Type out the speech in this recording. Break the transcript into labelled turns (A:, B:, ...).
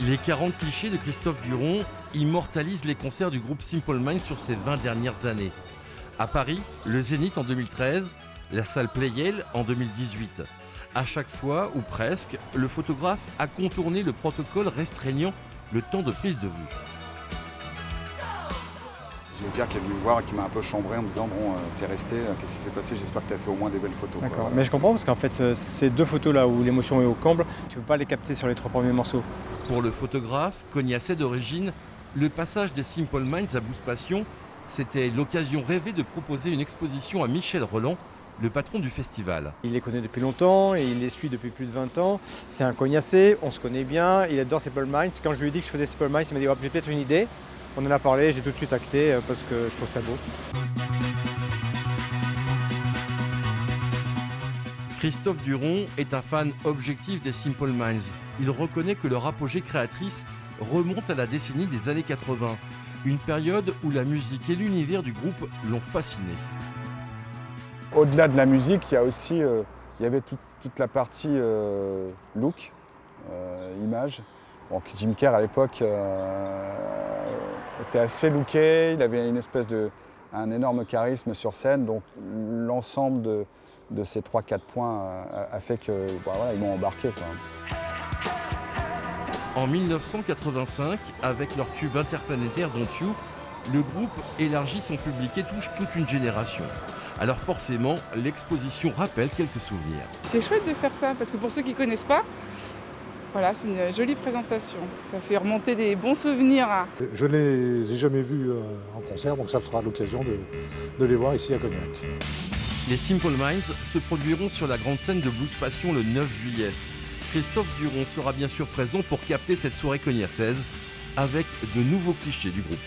A: Les 40 clichés de Christophe Duron immortalisent les concerts du groupe Simple Minds sur ces 20 dernières années. À Paris, le Zénith en 2013, la salle Pleyel en 2018. À chaque fois, ou presque, le photographe a contourné le protocole restreignant le temps de prise de vue.
B: J'ai Pierre qui est venu me voir et qui m'a un peu chambré en me disant « Bon, t'es resté, qu'est-ce qui s'est passé? J'espère que t'as fait au moins des belles photos. »
C: D'accord,
B: Voilà.
C: mais je comprends parce qu'en fait, ces deux photos-là où l'émotion est au comble, tu ne peux pas les capter sur les 3 premiers morceaux.
A: Pour le photographe, cognacé d'origine, le passage des Simple Minds à Blues Passion, c'était l'occasion rêvée de proposer une exposition à Michel Roland, le patron du festival.
C: Il les connaît depuis longtemps et il les suit depuis plus de 20 ans. C'est un cognacé, on se connaît bien, il adore Simple Minds. Quand je lui ai dit que je faisais Simple Minds, il m'a dit oh, j'ai peut-être une idée. On en a parlé, j'ai tout de suite acté parce que je trouve ça beau.
A: Christophe Duron est un fan objectif des Simple Minds. Il reconnaît que leur apogée créatrice remonte à la décennie des années 80, une période où la musique et l'univers du groupe l'ont fasciné.
D: Au-delà de la musique, il y a aussi il y avait toute la partie look, image. Bon, Jim Kerr à l'époque était assez looké, il avait un énorme charisme sur scène, donc l'ensemble de ces 3-4 points a fait que voilà, ils m'ont embarqué, quoi.
A: En 1985, avec leur tube interplanétaire Don't You, le groupe élargit son public et touche toute une génération. Alors forcément, l'exposition rappelle quelques souvenirs.
E: C'est chouette de faire ça, parce que pour ceux qui ne connaissent pas, voilà, c'est une jolie présentation. Ça fait remonter des bons souvenirs.
F: Je ne les ai jamais vus en concert, donc ça fera l'occasion de les voir ici à Cognac.
A: Les Simple Minds se produiront sur la grande scène de Blues Passion le 9 juillet. Christophe Duron sera bien sûr présent pour capter cette soirée cognacèse avec de nouveaux clichés du groupe.